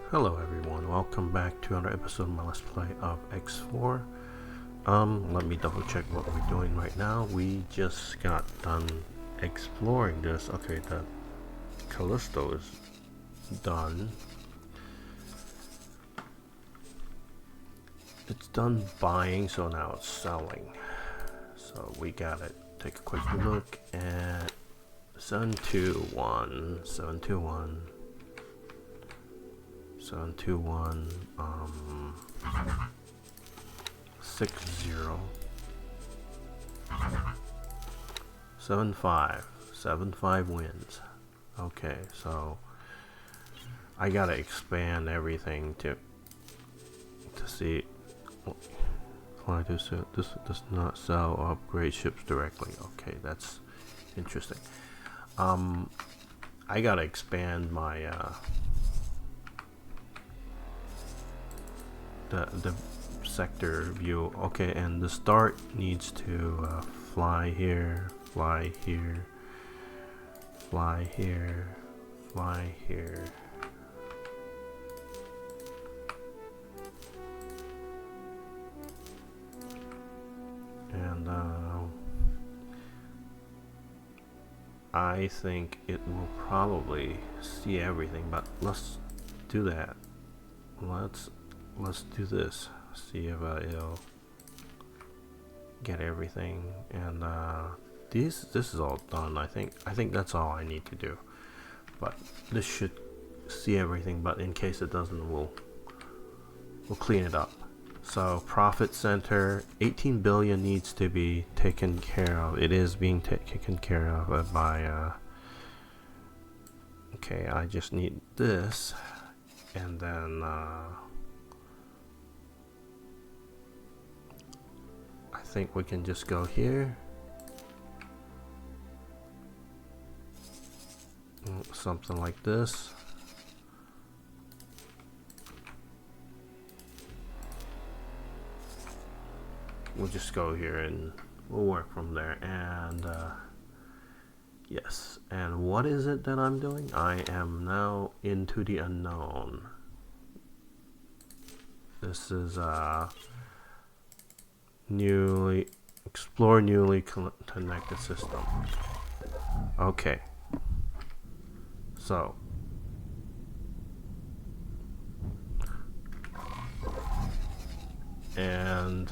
Hello everyone, welcome back to another episode of my Let's Play of X4. Let me double check what we're doing right now. We just got done exploring this. Okay, the Callisto is done. It's done buying, so now it's selling. So we gotta take a quick look at 721, 721. 721 60 75 wins. Okay, so I gotta expand everything to see. Why this does not sell or upgrade ships directly. Okay, that's interesting. I gotta expand my the sector view. Okay, and the start needs to fly here, fly here, fly here, fly here. And I think it will probably see everything, but let's do that. Let's do this. See if it'll get everything. And this is all done. I think that's all I need to do. But this should see everything. But in case it doesn't, we'll clean it up. So profit center, 18 billion needs to be taken care of. It is being taken care of by. Okay, I just need this, and then. I think we can just go here. Something like this. We'll just go here and we'll work from there. And yes. And what is it that I'm doing? I am now into the unknown. This is explore newly connected system. Okay, so and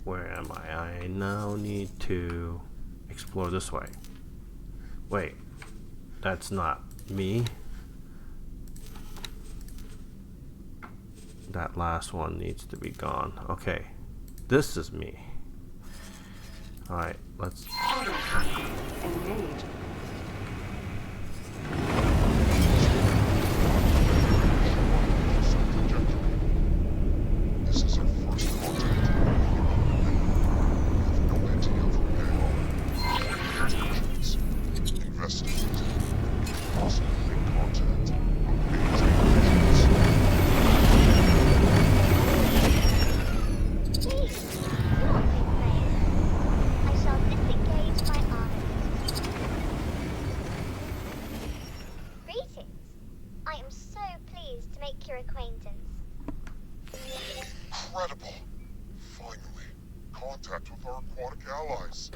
where am I now need to explore this way. Wait, that's not me. That last one needs to be gone. Okay, this is me. Alright, let's... Engage. This is our first contact. We have no idea of who investigate. Possible make contact. Your acquaintance. Incredible! Finally, contact with our aquatic allies.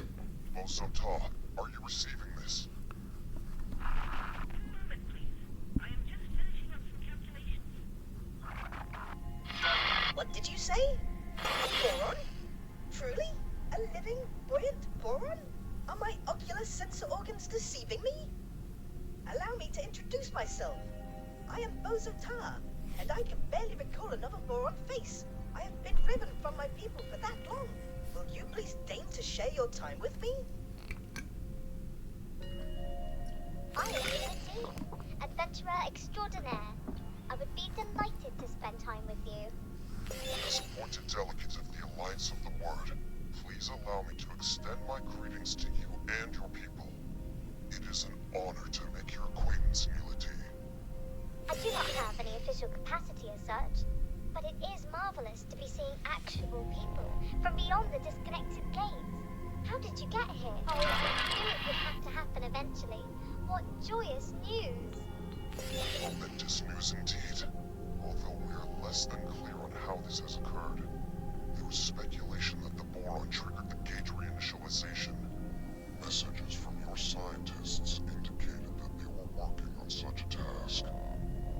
Mosota, are you receiving this? Moment, please. I am just finishing up some calculations. What did you say? Boron? Truly? A living, buoyant boron? Are my ocular sensor organs deceiving me? Allow me to introduce myself. I am Mosota, and I can barely recall another boron face. I have been driven from my people for that long. Will you please deign to share your time with me? I am Nila Ti, adventurer extraordinaire. I would be delighted to spend time with you. As appointed delegate of the Alliance of the Word, please allow me to extend my greetings to you and your people. It is an honor to make your acquaintance, Nila Ti. I do not have any official capacity as such, but it is marvelous to be seeing actual people from beyond the disconnected gates. How did you get here? Oh, I knew it would have to happen eventually. What joyous news! Momentous news indeed. heard. There was speculation that the Boron triggered the gauge reinitialization. Messages from your scientists indicated that they were working on such a task.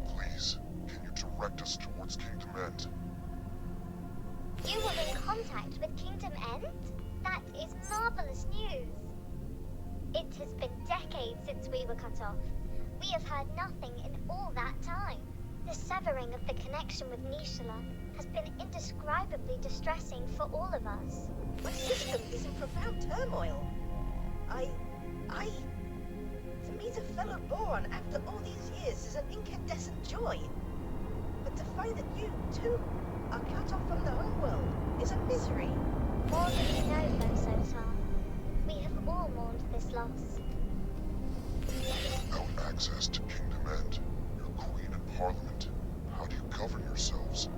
Please, can you direct us towards Kingdom End? You were in contact with Kingdom End? That is marvelous news. It has been decades since we were cut off. We have heard nothing in all that time. The severing of the connection with Nila has been indescribably distressing for all of us. My system is in profound turmoil. To meet a fellow Boron after all these years is an incandescent joy. But to find that you, too, are cut off from the homeworld is a misery. More than you know, Bosotar. We have all mourned this loss. Without access to Kingdom End, your Queen and Parliament, how do you govern yourselves?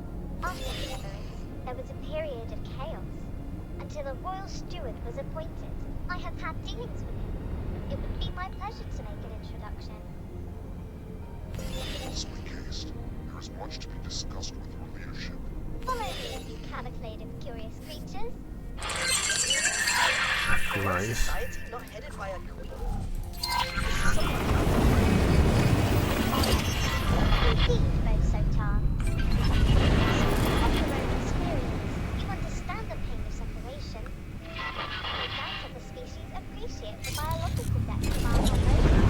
After the severance, there was a period of chaos, until a royal steward was appointed. I have had dealings with him. It would be my pleasure to make an introduction. Possibly cased. There is much to be discussed with your leadership. Follow me, you cavalcade of curious creatures. Nice. Society not headed by a queen. Indeed, Bosotar. Of your own experience, you understand the pain of separation. No doubt that the species appreciate the biological depth of our connection.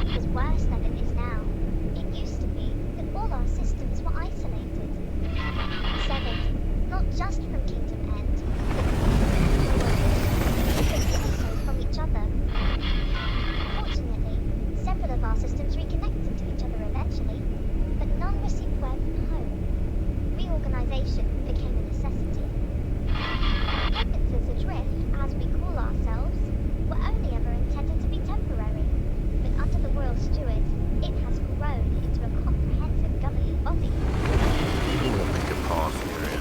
It was worse than it is now. It used to be that all our systems were isolated. Severed, not just from Kingdom End, but also from each other. Fortunately, several of our systems reconnected to each other eventually, but none received word from home. Reorganization became a necessity. Provinces Adrift, as we call ourselves, were only ever intended to be temporary, but under the Royal Steward, it has grown into a comprehensive governing body. I'm gonna make a pause here and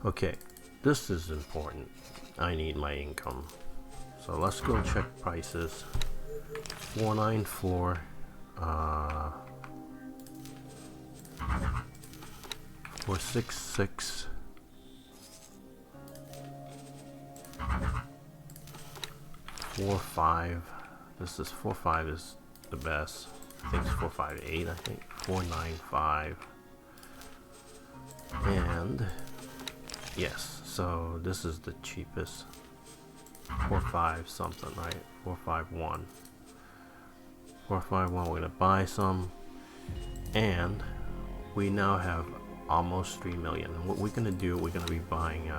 okay, this is important. I need my income. So let's go check prices. 494 466 45. This is 45 is the best. I think it's 458. I think 495. And yes, so this is the cheapest. 45 something, right? 451. 451. We're gonna buy some, and we now have almost 3 million. And what we're gonna do, we're gonna be buying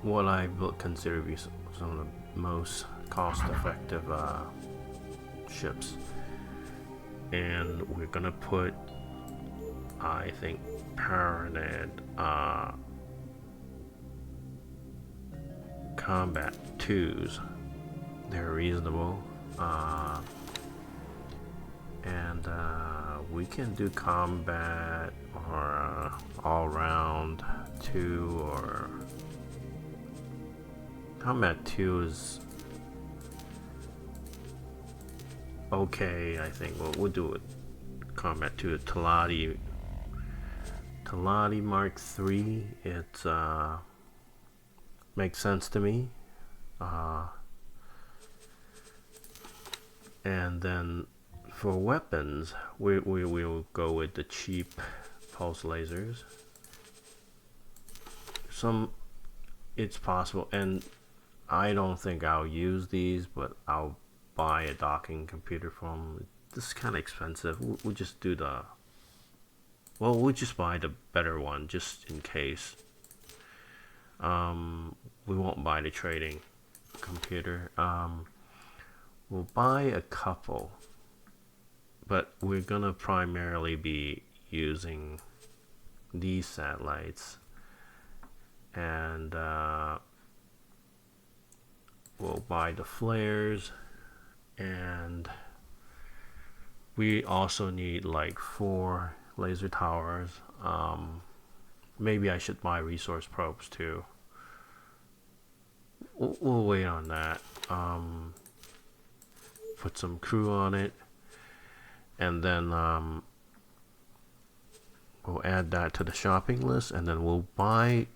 what I will consider to be some of the most cost-effective ships, and we're gonna put, I think, Paraned combat 2s. They're reasonable, and we can do combat or all-round 2, or combat 2 is okay. I think we'll do it. Combat 2, Talati Mark 3. It makes sense to me. And then for weapons, we will go with the cheap pulse lasers. It's possible, and I don't think I'll use these, but I'll buy a docking computer from. This is kind of expensive. We'll just do we'll just buy the better one just in case. We won't buy the trading computer. We'll buy a couple, but we're gonna primarily be using these satellites, and we'll buy the flares, and we also need like 4 laser towers. Maybe I should buy resource probes too. We'll wait on that. Put some crew on it, and then we'll add that to the shopping list, and then we'll buy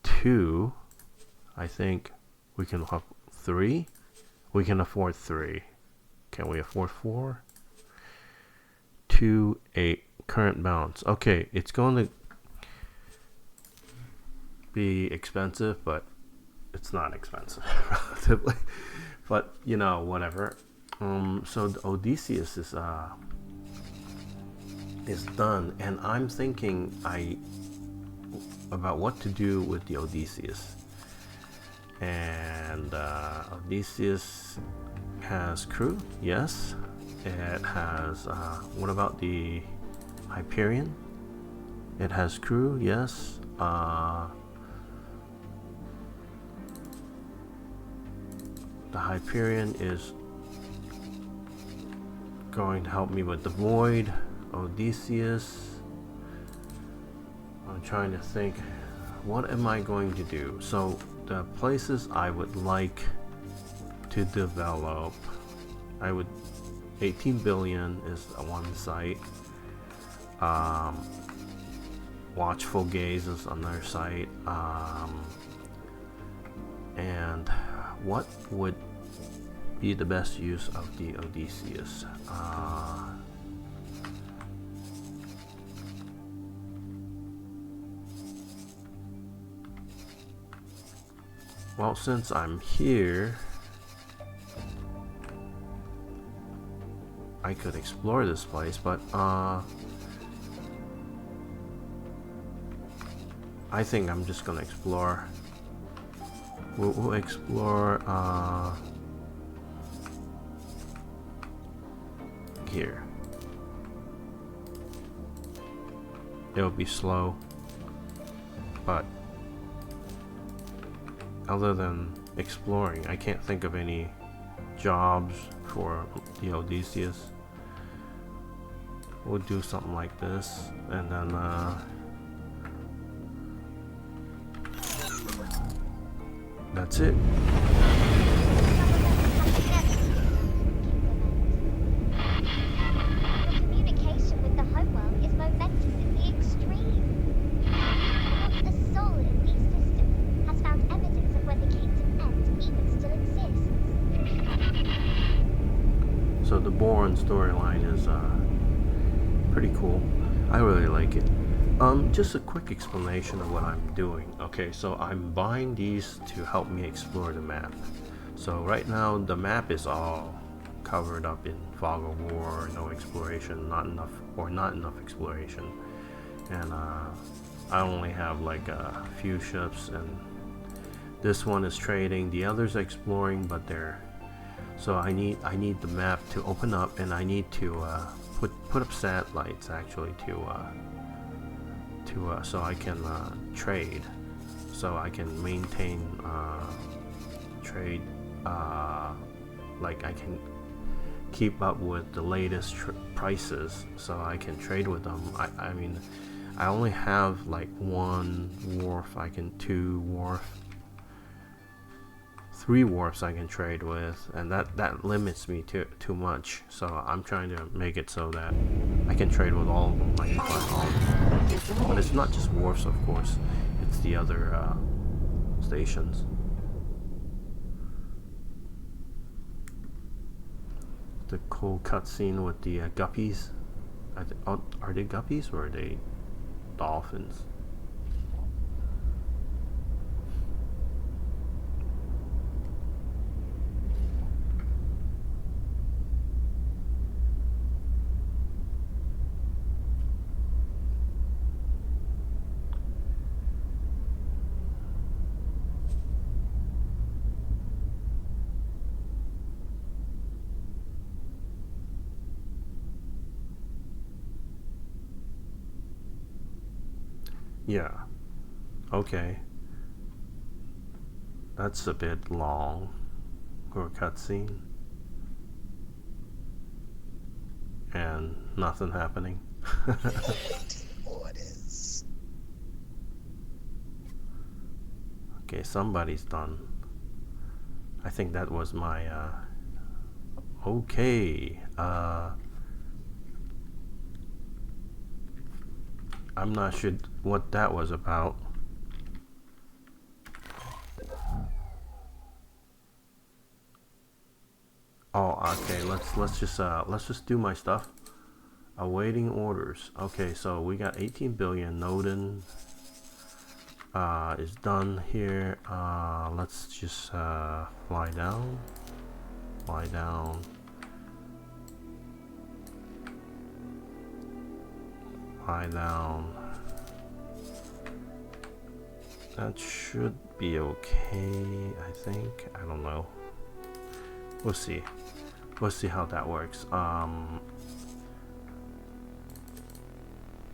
2. I think we can have 3. We can afford 3. Can we afford 4? 2, 8. Current balance. Okay, it's going to be expensive, but it's not expensive relatively. But you know, whatever. So the Odysseus is done, and I'm thinking about what to do with the Odysseus. And Odysseus has crew, yes. It has what about the Hyperion? It has crew, yes. The Hyperion is going to help me with the Void. Odysseus. I'm trying to think, what am I going to do? So the places I would like to develop, 18 billion is one site. Watchful Gaze is another site. And what would be the best use of the Odysseus? Well, since I'm here, I could explore this place, but I think I'm just gonna explore. We'll explore here. It'll be slow, but other than exploring, I can't think of any jobs for the Odysseus. We'll do something like this, and then that's it. Your communication with the homeworld is momentous in the extreme. Not a soul in these systems has found evidence of when the kingdom end even still exists. So the Boron storyline is pretty cool. I really like it. Just a quick explanation of what I'm doing. Okay, so I'm buying these to help me explore the map. So right now the map is all covered up in fog of war, no exploration, not enough exploration. And I only have like a few ships, and this one is trading, the others are exploring, but they're so I need the map to open up, and I need to put up satellites actually to so I can trade, so I can maintain trade, like I can keep up with the latest prices, so I can trade with them. I mean, I only have like 1 wharf, 2 wharf, 3 wharfs I can trade with, and that limits me too much. So I'm trying to make it so that I can trade with all of them. I can find all of them. But it's not just wharfs, of course. It's the other stations. The cool cutscene with the guppies. Are they guppies or are they dolphins? Yeah. Okay. That's a bit long for a cutscene. And nothing happening. Orders. Okay, somebody's done. I think that was my okay. I'm not sure what that was about. Oh, okay. Let's just do my stuff. Awaiting orders. Okay, so we got 18 billion. Nodans is done here. Let's just fly down. Fly down. Fly down. That should be okay, I think. I don't know. We'll see. We'll see how that works.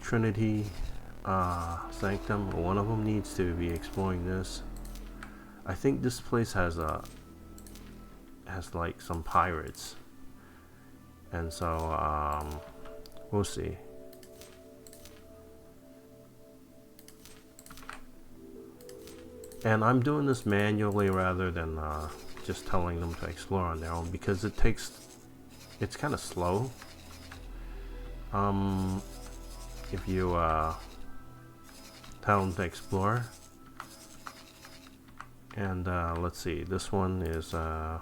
Trinity, Sanctum. One of them needs to be exploring this. I think this place has like some pirates, and so we'll see. And I'm doing this manually rather than just telling them to explore on their own, because it's kind of slow. If you tell them to explore. And let's see, this one is I'm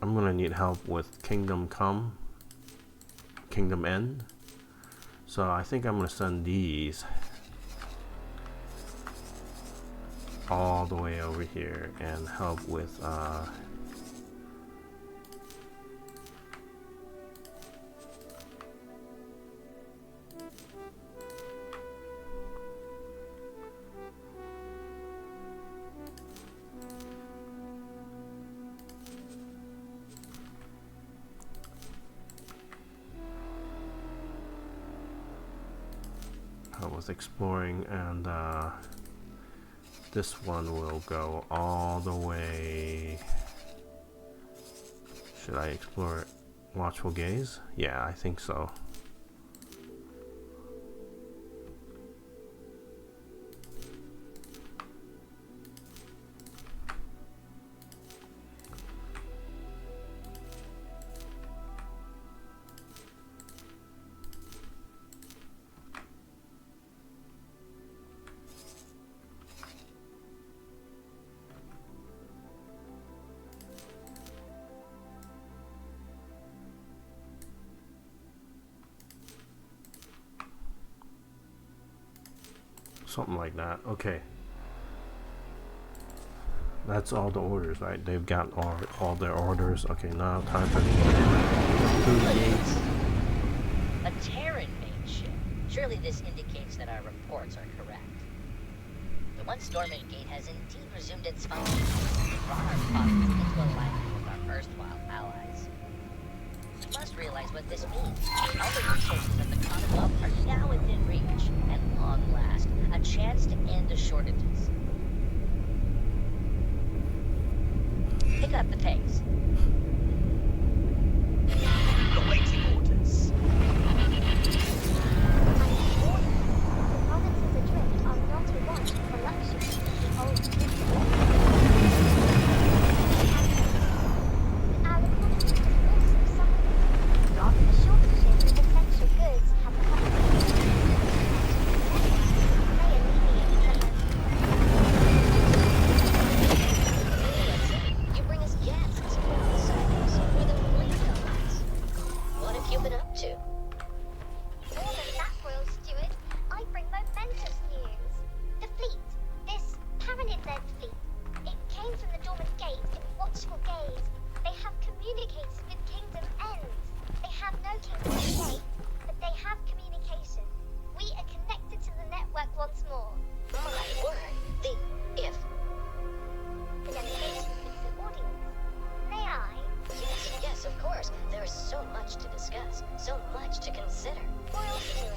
gonna need help with Kingdom Come, Kingdom End. So I think I'm gonna send these all the way over here and help with exploring, and this one will go all the way. Should I explore Watchful Gaze? Yeah, I think so. Something like that. Okay. That's all the orders, right? They've got all their orders. Okay, now time for the gates. A Terran made ship. Surely this indicates that our reports are correct. The once dormant gate has indeed resumed its function and brought our province into alignment with our erstwhile allies. You must realize what this means. All the resources of the Commonwealth are now within reach, and long last, a chance to end the shortages. Pick up the pace. Awaiting orders. The provinces adrift are not a want for luxury. The old our economy is also suffering. The shortages of essential goods have come. May alleviate them. You bring us guests from the surface or the police guards. What have you been up to? More than that, Royal Steward, I bring momentous news. The fleet, this Paranid-led fleet, it came from the dormant gate in watchful gaze. They have communicated with Kingdom End. They have no Kingdom Gate, but they have communication. We are connected to the network once more. My word, the if. The delegation seeks an audience. May I? Yes, of course. There is so much to discuss, so much to consider. Royal Steward,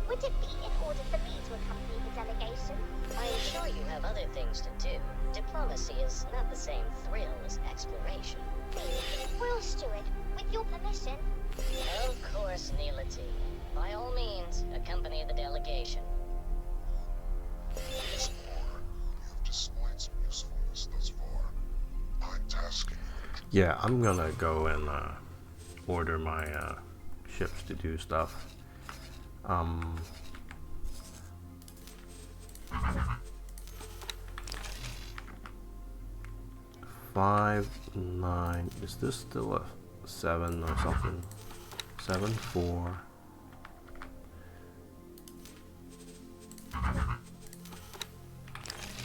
would it be in order for me to accompany the delegation? I am sure you have other things to do. Diplomacy is not the same thrill as exploration. Please, Royal Steward, with your permission. Of course, Nila Ti. By all means, accompany the delegation. Explorer, you have displayed some usefulness thus far. I'm tasking you with Yeah, I'm gonna go and order my ships to do stuff. 5, 9. Is this still a 7 or something? 7, 4.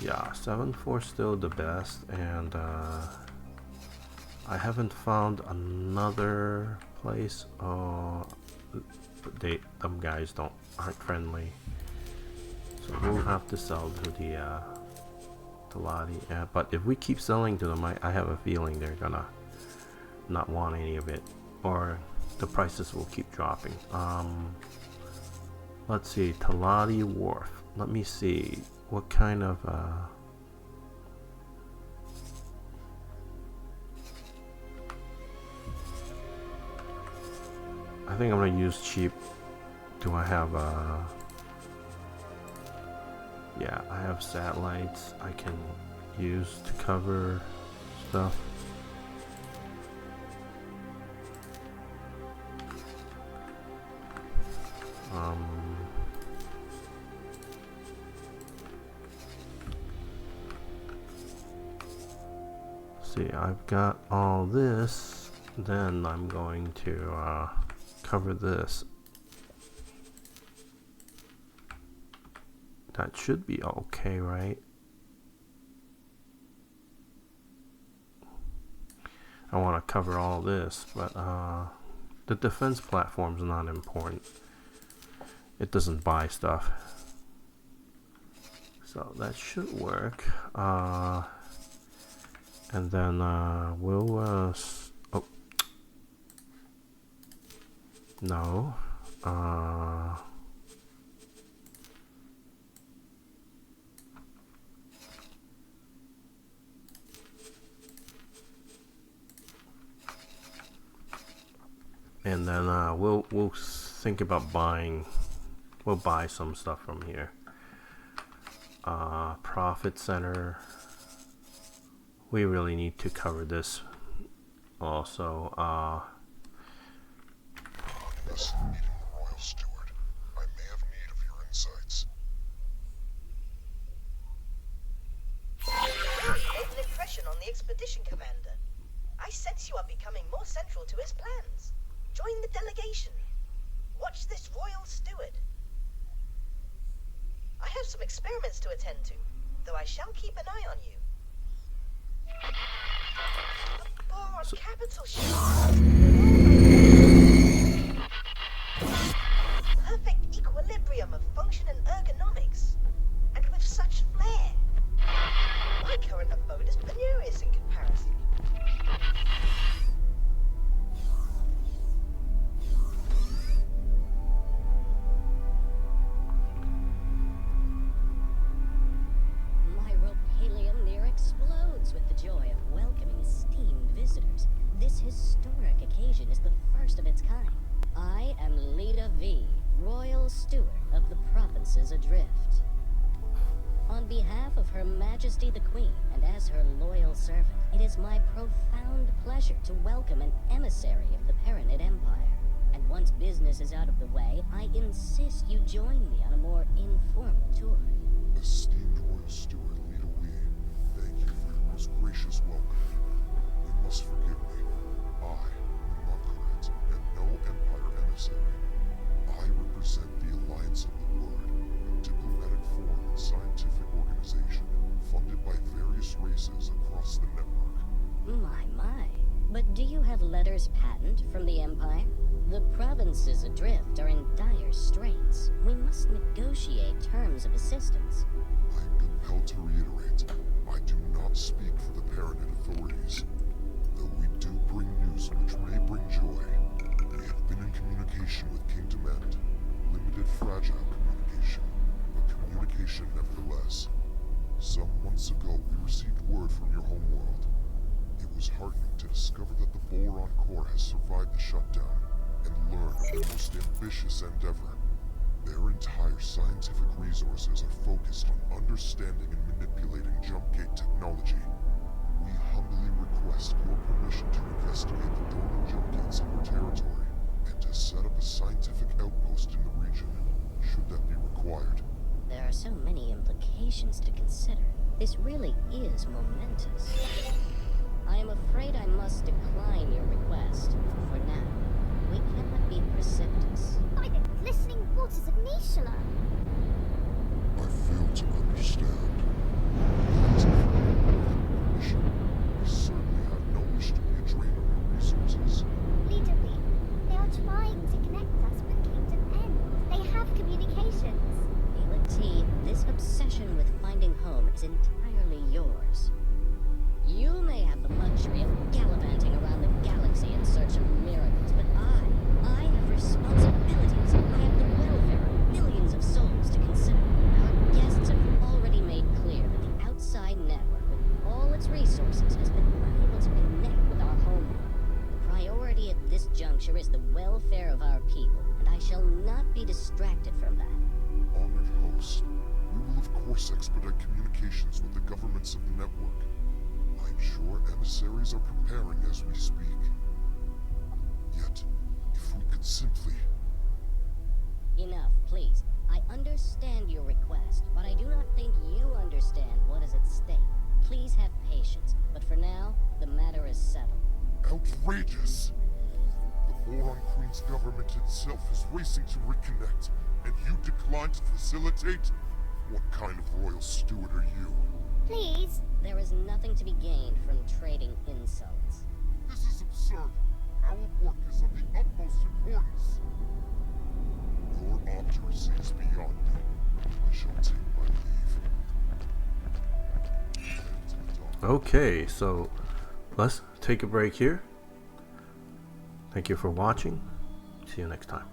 Yeah, 7, 4 still the best, and I haven't found another place. Them guys aren't friendly, so we'll have to sell to the Leda. But if we keep selling to them, I have a feeling they're gonna not want any of it, or the prices will keep dropping. Let's see, Leda Wharf. Let me see what kind of I think I'm gonna use cheap. Do I have yeah, I have satellites I can use to cover stuff. See, I've got all this, then I'm going to cover this. That should be okay, right? I want to cover all this, but the defense platform's not important. It doesn't buy stuff. So that should work. And then we'll oh no, and then we'll think about buying. We'll buy some stuff from here. Profit center. We really need to cover this also. Yes, meeting the Royal Steward. I may have need of your insights. You made an impression on the expedition commander. I sense you are becoming more central to his plans. Join the delegation. Watch this Royal Steward. I have some experiments to attend to, though I shall keep an eye on you. The Boron capital ship. Perfect equilibrium of function and ergonomics, and with such flair. My current abode is penurious in comparison. My ropalium near explodes with the joy of welcoming esteemed visitors. This historic occasion is the first of its kind. I am Leda We, Royal Steward of the Provinces Adrift. On behalf of Her Majesty the Queen, and as her loyal servant, it is my profound pleasure to welcome an emissary of the Paranid Empire. And once business is out of the way, I insist you join me on a more informal tour. Esteemed Royal Steward Leda We, thank you for your most gracious welcome. You must forgive me. I am Margaret, and no Empire emissary. I represent the Alliance of the Word, a diplomatic forum and scientific organization funded by various races across the network. My. But do you have letters patent from the Empire? The Provinces Adrift are in dire straits. We must negotiate terms of assistance. I am compelled to reiterate, I do not speak for the Paranid authorities. Though we do bring news which may bring joy. We have been in communication with Kingdom End. Limited fragile communication, but communication nevertheless. Some months ago we received word from your homeworld. It was heartening to discover that the Boron core has survived the shutdown, and learn of the most ambitious endeavor. Their entire scientific resources are focused on understanding and manipulating jump gate technology. We humbly request your permission to This really is momentous. I am afraid I must decline your request. For now, we cannot be precipitous. By the glistening waters of Nishala. I fail to understand. Please give me permission. I certainly have no wish to be a drain on your resources. Leda We, they are trying to connect us with Kingdom End. They have communications. Nila Ti, this obsession with finding home is entirely yours. You may have the luxury of gallivanting around the galaxy in search of miracles, but I have responsibilities. I have the welfare of millions of souls to consider. Our guests have already made clear that the outside network, with all its resources, has been unable to connect with our homeworld. The priority at this juncture is the welfare of our people, and I shall not be distracted from that. Honored host, we will of course expedite communications with the governments of the network. I'm sure emissaries are preparing as we speak. Yet, if we could simply... Enough, please. I understand your request, but I do not think you understand what is at stake. Please have patience, but for now, the matter is settled. Outrageous! The Boron Queen's government itself is racing to reconnect, and you decline to facilitate? What kind of royal steward are you? Please. There is nothing to be gained from trading insults. This is absurd. Our work is of the utmost importance. Your obduracy is beyond me. I shall take my leave. Okay, so let's take a break here. Thank you for watching. See you next time.